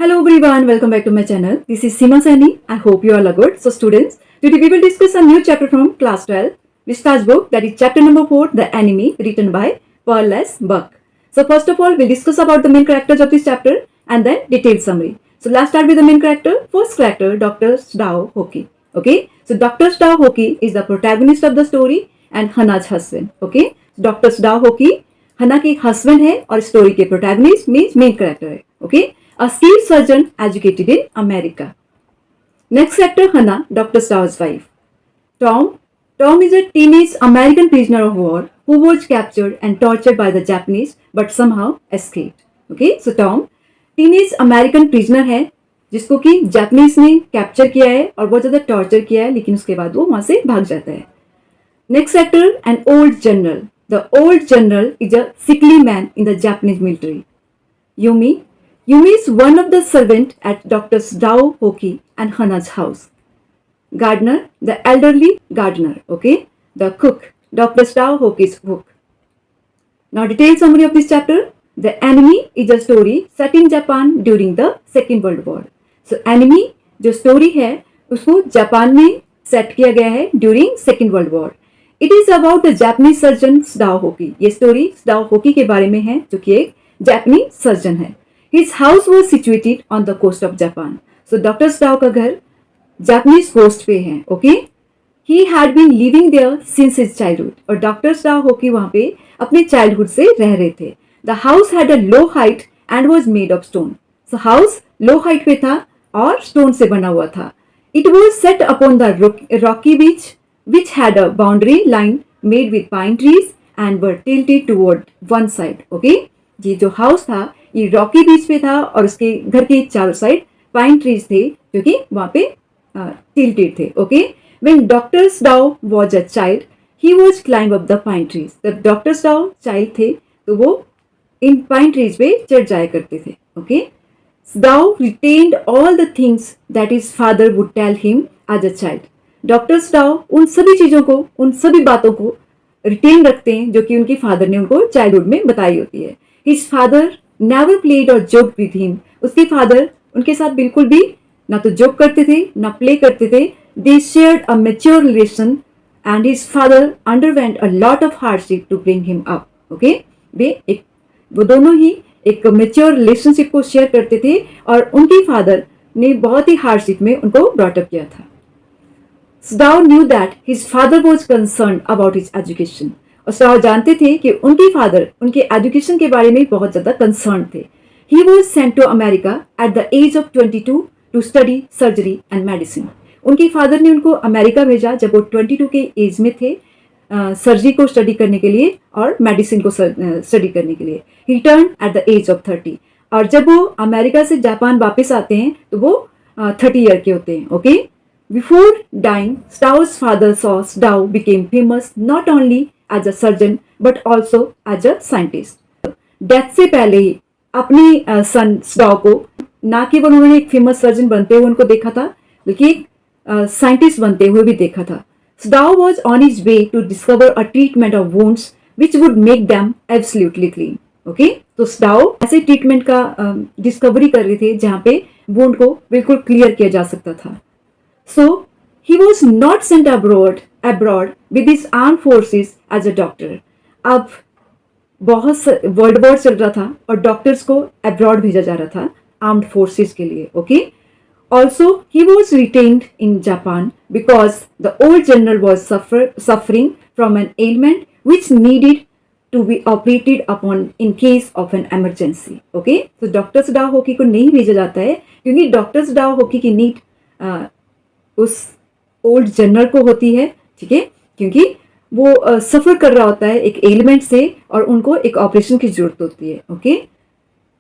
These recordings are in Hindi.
Hello everyone, welcome back to my channel. This is Seema Saini. I hope you all are good. So students, today we will discuss a new chapter from class 12, Vishta's book, that is chapter number 4, The Enemy, written by Pearl S. Buck. So first of all, we'll discuss about the main characters of this chapter and then detailed summary. So let's start with the main character. First character, Dr. Stow Hockey. Okay, so Dr. Stow Hockey is the protagonist of the story and Hannah's husband. Okay, Dr. Stow Hockey हन्ना के हस्बैंड है और स्टोरी के प्रोटैगनिस्ट मींस मेन कैरेक्टर है. Okay, a skilled surgeon educated in America. Next character Hannah, doctor Sadao's wife. Tom is a teenage American prisoner of war who was captured and tortured by the Japanese but somehow escaped. Okay, so Tom teenage American prisoner है जिसको कि जापानीज ने कैप्चर किया है और बहुत ज्यादा टॉर्चर किया है, लेकिन उसके बाद वो वहां से भाग जाता है. Next actor, an old general. The old general is a sickly man in the Japanese military. Yumi is one of the servants at Dr. Stow Hockey and Hannah's house. Gardner, the elderly gardener. Okay, the cook, Dr. Stow Hockey's cook. Now, detailed summary of this chapter. The Enemy is a story set in Japan during the Second World War. So, Enemy जो story है उसको जापान में set किया गया है during Second World War. It is about the Japanese surgeon Sadao Hoki. ये स्टोरी स्टाउ होकी के बारे में है जो कि एक जापानीज सर्जन है. His house was situated on the coast of Japan. So doctor Sadao का घर जापानीज कोस्ट पे है. Okay, he had been living there since his childhood. और डॉक्टर स्टाउ होकी वहां पे अपने चाइल्डहुड से रह रहे थे. The house had a low height and was made of stone. So house low height पे था और स्टोन से बना हुआ था. It was set upon the Rocky beach which had a boundary line made with pine trees and were tilted toward one side. Okay, ये जो हाउस था ये रॉकी बीच पे था और उसके घर के चारों साइड पाइन ट्रीज थे जो कि वहां पे tilted थे. Okay, when Dr. Stow was a child, he was climb up the pine trees. जब डॉक्टर स्टाउ चाइल्ड थे तो वो इन पाइन ट्रीज पे चढ़ जाया करते थे. Okay, Stow retained all the things that his father would tell him as a child. Doctor Sadao उन सभी चीजों को, उन सभी बातों को रिटेन रखते हैं जो कि उनके फादर ने उनको चाइल्डहुड में बताई होती है. हिज फादर नेवर प्लेड और जोक विद हिम. उसके फादर उनके साथ बिल्कुल भी ना तो जोक करते थे ना प्ले करते थे. They shared a mature relation and his father underwent a lot of hardship to bring him up. Okay, वो दोनों ही एक मैच्योर रिलेशनशिप को शेयर करते थे और उनके फादर ने बहुत ही हार्डशिप में उनको ब्रॉटअप किया था. Stow knew that his father was concerned about his education. और Stow जानते थे कि उनके फादर उनके एजुकेशन के बारे में बहुत ज्यादा कंसर्न थे. He was sent to America at the age of 22 to study surgery and medicine. उनके फादर ने उनको अमेरिका भेजा जब वो 22 के एज में थे सर्जरी को स्टडी करने के लिए और मेडिसिन को स्टडी करने के लिए. He returned at the age of 30. और जब वो अमेरिका से जापान वापस आते हैं तो वो 30 ईयर के होते हैं. Okay, Before dying, Stow's father saw Stow became famous not only as a surgeon but also as a scientist. Death से पहले ही अपनी सन स्टाउ को ना केवल उन्होंने एक फेमस सर्जन बनते हुए उनको देखा था बल्कि एक साइंटिस्ट बनते हुए भी देखा था. Stow was on his way to discover a treatment of wounds which would make them absolutely clean. Okay, तो Stow ऐसे ट्रीटमेंट का डिस्कवरी कर रहे थे जहाँ पे वुंड को बिल्कुल क्लियर किया जा सकता था. So he was not sent abroad with his armed forces as a doctor. अब बहुत वर्ल्ड वॉर चल रहा था और डॉक्टर्स को अब्रॉड भेजा जा रहा था आर्म्ड फोर्सेस के लिए. Okay, also he was retained in Japan because the old general was suffering from an ailment which needed to be operated upon in case of an emergency. Okay, तो डॉक्टर स्टाउ होकी को नहीं भेजा जाता है क्योंकि डॉक्टर स्टाउ होकी की नीड उस ओल्ड जनरल को होती है. ठीक है, क्योंकि वो सफर कर रहा होता है एक एलिमेंट से और उनको एक ऑपरेशन की जरूरत होती है. Okay,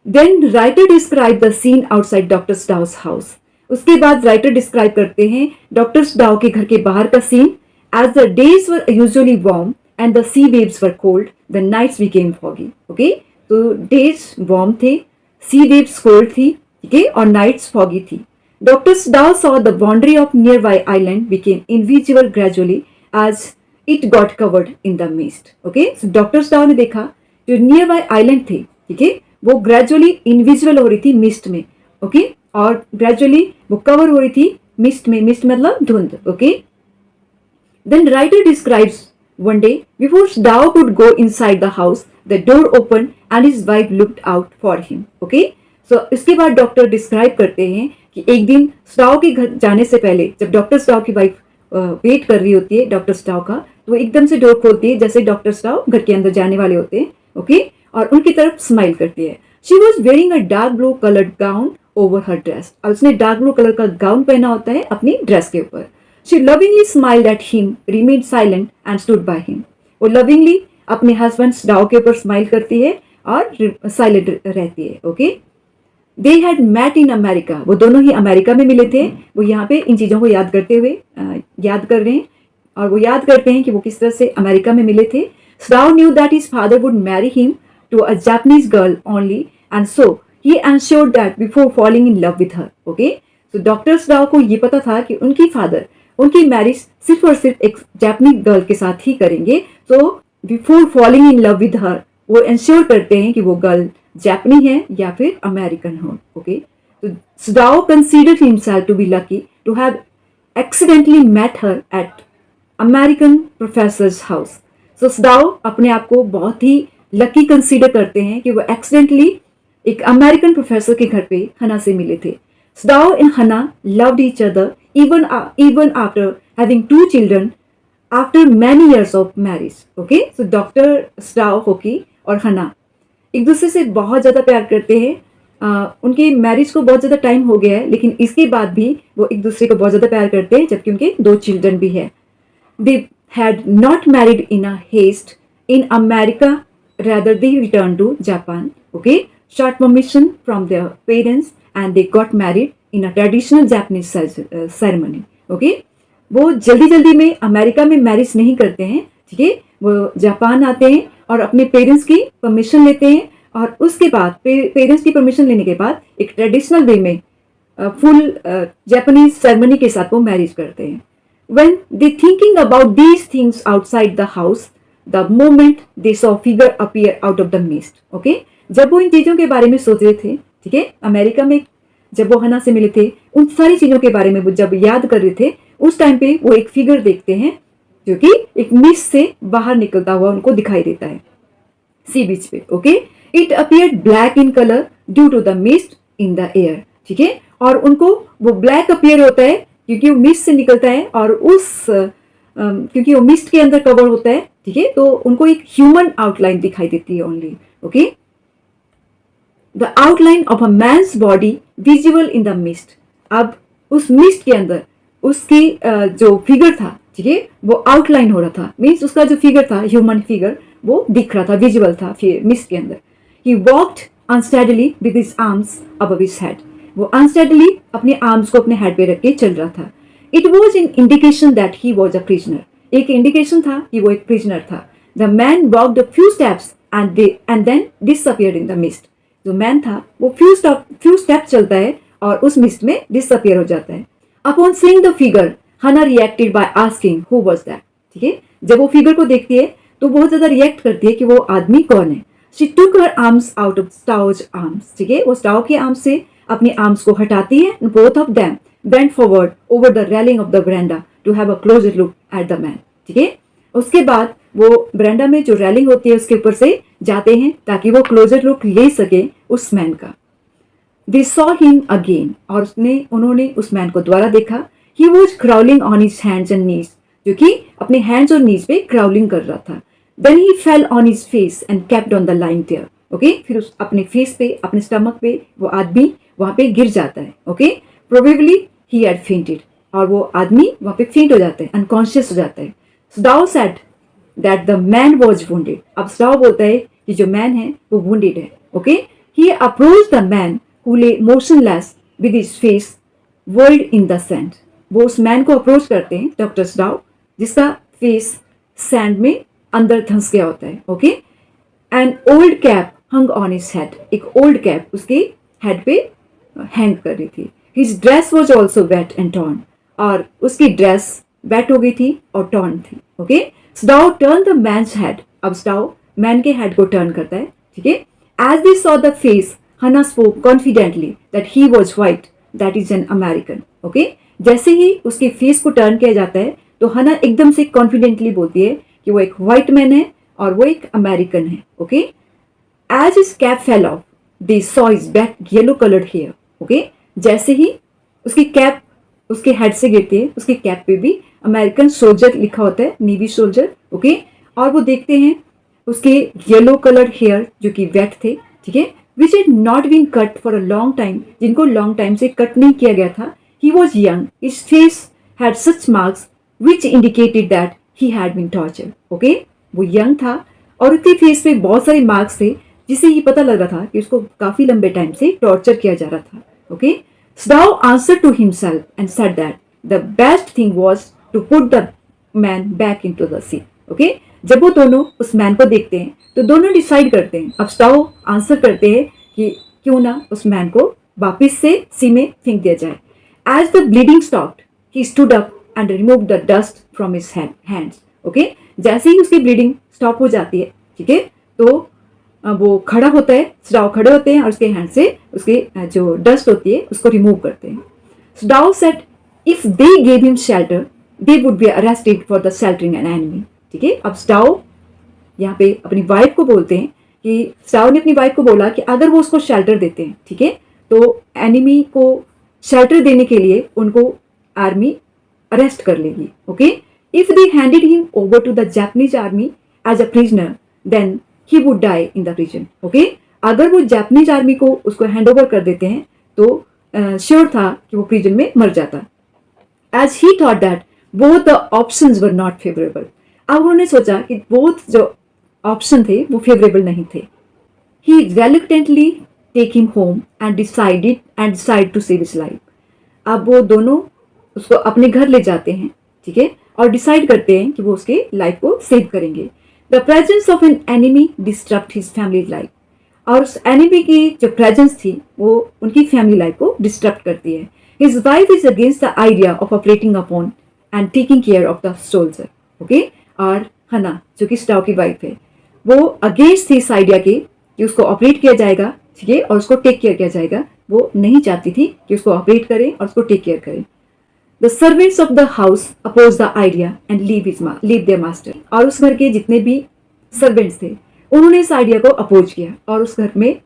then writer describe the scene outside doctor Sadao's house. उसके बाद राइटर डिस्क्राइब करते हैं डॉक्टर स्टाउ के घर के बाहर का scene. As the days were usually warm and the sea waves were cold, the nights became foggy. Okay, तो डेज वार्म थे, सी वेव्स कोल्ड थी, ठीक है, और नाइट्स फॉगी थी. Dr. Stow saw the boundary of nearby island became invisible gradually as it got covered in the mist. Okay, so Dr. Stow ने देखा जो nearby island थे, ठीक है, वो gradually invisible हो रही थी मिस्ट में ओके, और ग्रेजुअली वो कवर हो रही थी मिस्ट में, मिस्ट मतलब धुंध, okay. Then writer describes one day before Dao could go inside the house, the door opened and his wife looked out for him. Okay? So इसके बाद डॉक्टर डिस्क्राइब करते हैं कि एक दिन स्टाओ के घर जाने से पहले जब डॉक्टर स्टाओ की वाइफ वेट कर रही होती है डॉक्टर स्टाओ का, तो वो एकदम से डोर खोलती है जैसे डॉक्टर स्टाओ घर के अंदर जाने वाले होते हैं, ओके, और उनकी तरफ स्माइल करती है। She was wearing a dark blue coloured gown over her dress, और उसने डार्क ब्लू कलर का गाउन पहना होता है अपनी ड्रेस के ऊपर। She lovingly smiled at him, remained silent and stood by him. वो lovingly अपने हस्बैंड डाओ के ऊपर स्माइल करती है और साइलेंट रहती है, okay. They had met in America. वो दोनों ही अमेरिका में मिले थे। वो यहाँ पे इन चीज़ों को याद करते हुए याद कर रहे हैं, और वो याद करते हैं कि वो किस तरह से अमेरिका में मिले थे। Dao knew that his father would marry him to a Japanese girl only, and so he ensured that before falling in love with her. Okay? So doctor Dao को ये पता था कि उनकी फादर उनकी मैरिज सिर्फ और सिर्फ एक जापानीज गर्ल के साथ ही करेंगे। तो before falling in love with her वो इंश्योर करते हैं कि वो गर्ल जापानी है या फिर अमेरिकन हो, ओके। तो Sadao considered himself to be lucky to have accidentally met her at American professor's house. So Sadao अपने आप को बहुत ही लकी कंसीडर करते हैं कि वो एक्सीडेंटली एक अमेरिकन प्रोफेसर के घर पे हना से मिले थे। Dao and Hana loved each other even after having 2 children after many years of marriage. Okay, so Dr. Dao Hoki और हना एक दूसरे से बहुत ज़्यादा प्यार करते हैं। उनकी मैरिज को बहुत ज़्यादा टाइम हो गया है, लेकिन इसके बाद भी वो एक दूसरे को बहुत ज़्यादा प्यार करते हैं, जबकि उनके 2 चिल्ड्रन भी है। They had not married in a haste in America, rather they returned to Japan. Okay, short permission from their parents and they got married in a traditional Japanese ceremony. Okay, वो जल्दी जल्दी में अमेरिका में मैरिज नहीं करते हैं, ठीक है, वो जापान आते हैं और अपने पेरेंट्स की परमिशन लेते हैं, और उसके बाद पेरेंट्स की परमिशन लेने के बाद एक ट्रेडिशनल वे में फुल जापानीज सेरेमनी के साथ वो मैरिज करते हैं। When they thinking about these things outside the house, the moment they saw figure appear out of the mist. Okay, जब वो इन चीज़ों के बारे में सोच रहे थे, ठीक है, अमेरिका में जब वो हना से मिले थे, उन सारी चीज़ों के बारे में वो जब याद कर रहे थे, उस टाइम पे वो एक फिगर देखते हैं जो कि एक मिस्ट से बाहर निकलता हुआ उनको दिखाई देता है सी बीच पे। Okay, it appeared black in colour due to the mist in the air, ठीक है, और उनको वो ब्लैक अपियर होता है क्योंकि वो मिस्ट से निकलता है, और क्योंकि वो मिस्ट के अंदर कवर होता है, ठीक है, तो उनको एक ह्यूमन आउटलाइन दिखाई देती है only. Okay, the outline of a man's body visible in the mist. अब उस मिस्ट के अंदर उसकी जो फिगर था, ठीक है, वो आउटलाइन हो रहा था, मीन्स उसका जो फिगर था, ह्यूमन फिगर, वो दिख रहा था, विजिबल था मिस्ट के अंदर। He walked unsteadily with his arms above his head. वो अनस्टेडली अपने आर्म्स को अपने हेड पे रख के चल रहा था। It was in indication that he was a prisoner. एक इंडिकेशन था कि वो एक प्रिजनर था। The man walked a few steps and then disappeared in the mist. जो मैन था वो फ्यू स्टेप चलता है और उस मिस्ट में डिसअपियर हो जाता है। अपॉन सीइंग द फिगर, हना reacted by asking who was that. ठीक है, जब वो फिगर को देखती है तो बहुत ज्यादा रिएक्ट करती है कि वो आदमी कौन है। She took her arms out of Sadao's arms. ठीक है, वो स्टाउ के आर्म्स से अपने आर्म्स को हटाती है। Both of them bent forward over the railing of the veranda to have a closer look at the man. ठीक है, उसके बाद वो ब्रेंडा में जो रेलिंग होती है उसके ऊपर से जाते हैं ताकि वो क्लोजर लुक ले सके उस मैन का। दे सॉ हिम अगेन, और उन्होंने उस मैन को दोबारा देखा। He was crawling on his hands and knees, जो कि अपने हैंड्स और नीज पे क्राउलिंग कर रहा था। Then he fell on his face and kept on the line there. Okay, फिर उस अपने फेस पे, अपने स्टमक पे वो आदमी वहां पे गिर जाता है। Okay, probably he had fainted, और वो आदमी वहां पे फेंट हो जाता है, अनकॉन्शियस हो जाता है। डाउ said that the man was wounded. अब डाउ बोलता है कि जो मैन है वो वुंडेड है। Okay, he approach the man who lay motionless with his face world in the sand. वो उस मैन को अप्रोच करते हैं, डॉक्टर डाउ, जिसका फेस सैंड में अंदर धंस गया होता है। Okay, an old cap hung on his head. एक ओल्ड कैप उसके हेड पे हैंग कर रही थी। His dress was also wet and torn, और उसकी ड्रेस वेट हो गई थी और टॉर्न थी। ओके, डाउ टर्न द मैन्स हेड। अब डाउ मैन के हेड को टर्न करता है। ठीक है, as they saw the face Hannah spoke confidently that he was white, that is an American. Okay? जैसे ही उसके फेस को टर्न किया जाता है तो हना एकदम से कॉन्फिडेंटली बोलती है कि वो एक व्हाइट मैन है और वो एक अमेरिकन है. Okay? As his cap fell off they saw his back yellow coloured hair. Okay? जैसे ही उसकी कैप उसके हेड से गिरती है, उसके कैप पे भी अमेरिकन सोल्जर लिखा होता है, नेवी सोल्जर. ओके? और वो देखते हैं उसके येलो कलर्ड हेयर जो कि वेट थे. ठीक है? Which had not been cut for a long time, जिनको लॉन्ग टाइम से कट नहीं किया गया था. He was young, his face had such marks which indicated that he had been tortured. Okay? वो यंग था और उसके फेस पे बहुत सारे मार्क्स थे जिससे ये पता लग रहा था कि उसको काफी लंबे टाइम से टॉर्चर किया जा रहा था. Okay? Sdow answered to himself and said that the best thing was to put the man back into the sea. Okay? जब वो दोनों उस मैन को देखते हैं तो दोनों डिसाइड करते हैं. अब स्टाउ आंसर करते हैं कि क्यों ना उस मैन को वापस से सी में फेंक दिया जाए. As the bleeding stopped he stood up and remove the dust from his hands. Okay? जैसे ही उसकी ब्लीडिंग स्टॉप हो जाती है, ठीक है, तो वो खड़ा होता है. स्डाउ खड़े होते हैं और उसके हैंड से उसके जो डस्ट होती है उसको रिमूव करते हैं. Sadao said if they gave him shelter they would be arrested for the sheltering an enemy. ठीक है? अब स्डाउ यहाँ पे अपनी वाइफ को बोलते हैं कि स्डाउ ने अपनी वाइफ को बोला कि अगर वो उसको शेल्टर देते हैं, ठीक है, तो एनिमी को शेल्टर देने के लिए उनको आर्मी अरेस्ट कर लेगी. Okay? If they handed him over to the Japanese army as a prisoner then he would die in the prison. Okay? अगर वो जापानीज आर्मी को उसको हैंड ओवर कर देते हैं तो श्योर था कि वो प्रिजन में मर जाता. As he thought that both the options were not favorable. अब उन्होंने सोचा कि both जो ऑप्शन थे वो फेवरेबल नहीं थे. He reluctantly take him home and decide to save his life. अब वो दोनों उसको अपने घर ले जाते हैं, ठीक है, और डिसाइड करते हैं कि वो उसके लाइफ को सेव करेंगे. The presence of an enemy disrupt his family life. और उस एनिमी की जो प्रेजेंस थी वो उनकी फैमिली लाइफ को डिस्टर्ब करती है. His wife is against the idea of operating upon and taking care of the soldier. Okay? और हना जो कि स्टाउ की वाइफ है वो अगेंस्ट थी इस आइडिया के कि उसको ऑपरेट किया जाएगा, ठीक है, और उसको टेक केयर किया जाएगा. वो नहीं चाहती थी कि उसको ऑपरेट करें और उसको टेक केयर करें. The servants of the house opposed the idea and leave their master. और उस घर के जितने भी सर्वेंट्स थे उन्होंने इस आइडिया को अपोज किया और उस घर में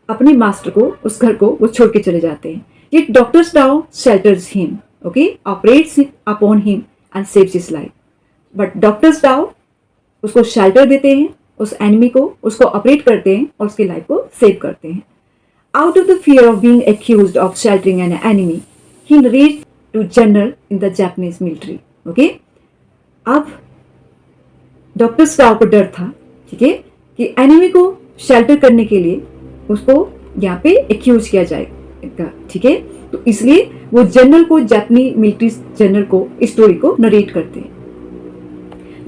अपने मास्टर को, उस घर को वो छोड़ के चले जाते हैं. Yet Dr. Stow shelters him, okay, operates upon him and saves his life. But Dr. Stow उसको शेल्टर देते हैं, उस एनिमी को, उसको ऑपरेट करते हैं और उसकी लाइफ को सेव करते हैं. Out of the fear of being accused of sheltering an enemy, he narrates to general in the Japanese military. Okay? अब डॉक्टर स्टाउ को डर था, ठीक है, कि एनिमी को शेल्टर करने के लिए उसको यहाँ पे एक्यूज किया जाएगा. ठीक है? तो इसलिए वो जनरल को, जापानी मिलिट्री जनरल को इस स्टोरी को नरेट करते हैं.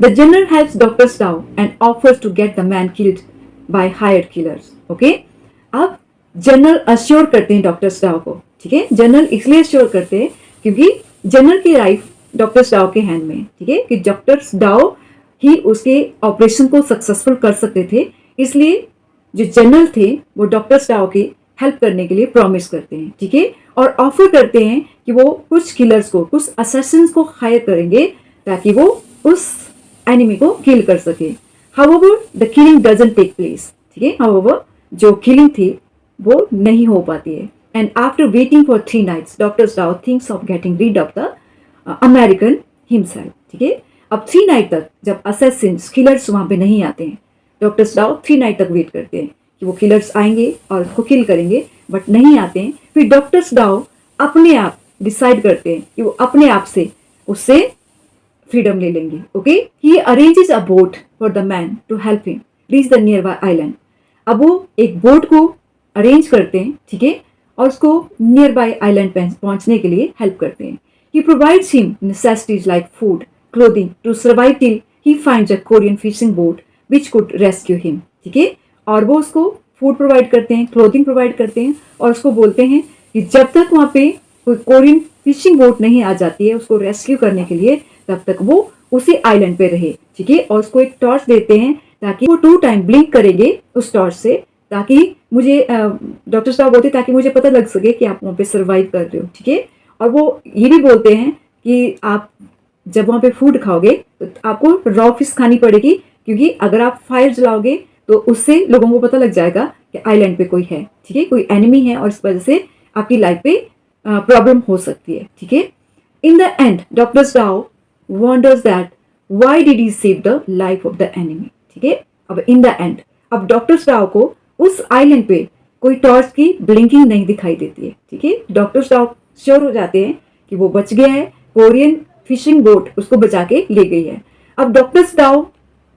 The general helps doctor Sadao and offers to get the man killed by hired killers. Okay? अब जनरल अश्योर करते हैं डॉक्टर स्टाउ को. ठीक है? जनरल इसलिए अश्योर करते हैं क्योंकि जनरल की लाइफ डॉक्टर स्टाउ के हैंड में, ठीक है, कि डॉक्टर स्टाउ ही उसके ऑपरेशन को सक्सेसफुल कर सकते थे. इसलिए जो जनरल थे वो डॉक्टर स्टाउ की हेल्प करने के लिए प्रॉमिस करते हैं, ठीक है, और ऑफर करते हैं कि वो कुछ किलर्स को, कुछ असैसिन्स को हायर करेंगे ताकि वो उस एनिमी को किल कर सके. However the killing doesn't take place. ठीक है? हाउएवर जो किलिंग थी वो नहीं हो पाती है. And after waiting for 3 nights, Dr. Stow thinks of getting rid of the American himself. ठीक है? अब 3 नाइट तक जब असैसिन्स, किलर्स वहां पे नहीं आते हैं, डॉक्टर स्टाउ 3 नाइट तक वेट करते हैं कि वो किलर्स आएंगे और उसको किल करेंगे, बट नहीं आते हैं. फिर डॉक्टर स्टाउ अपने आप डिसाइड करते हैं कि वो अपने आप से उससे फ्रीडम ले लेंगे. Okay? He arranges a boat for the man to help him reach the nearby island. अब वो एक बोट को अरेंज करते हैं, ठीक है, और उसको नियर बाय आइलैंड पहुंचने के लिए हेल्प करते हैं. He provides him necessities like food, clothing to survive till he finds a Korean fishing boat which could rescue him. ठीक है? और वो उसको फूड प्रोवाइड करते हैं, क्लोथिंग प्रोवाइड करते हैं और उसको बोलते हैं कि जब तक वहाँ पे कोई कोरियन फिशिंग बोट नहीं आ जाती है उसको रेस्क्यू करने के लिए, तब तक वो उसी आइलैंड पे रहे. ठीक है? और उसको एक टॉर्च देते हैं ताकि वो 2 टाइम ब्लिंक करेंगे उस टॉर्च से ताकि मुझे डॉक्टर साहब बोलते ताकि मुझे पता लग सके कि आप वहाँ पे सर्वाइव कर रहे हो, ठीक है। और वो ये भी बोलते हैं कि आप जब वहाँ पे फूड खाओगे तो आपको रॉ फिश खानी पड़ेगी, क्योंकि अगर आप फायर जलाओगे तो उससे लोगों को पता लग जाएगा कि आइलैंड पे कोई है, ठीक है, कोई एनिमी है, और इस वजह से आपकी लाइफ पे प्रॉब्लम हो सकती है, ठीक है। In the end doctor Sadao wonders that why did he save the life of the enemy, ठीक है। अब इन द एंड अब डॉक्टर स्टाओ को उस आइलैंड पे कोई टॉर्च की ब्लिंकिंग नहीं दिखाई देती है, ठीक है। डॉक्टर स्टाओ श्योर हो जाते हैं कि वो बच गया है, कोरियन फिशिंग बोट उसको बचा के ले गई है। अब डॉक्टर स्टाओ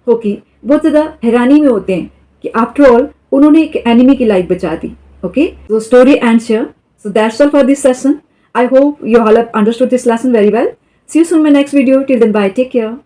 होकी बहुत ज्यादा हैरानी में होते हैं कि आफ्टर ऑल उन्होंने एक एनिमी की लाइफ बचा दी। Okay, so story ends here. So that's all for this session. I hope you all have understood this lesson very well. See you soon in my next video. Till then, bye. Take care.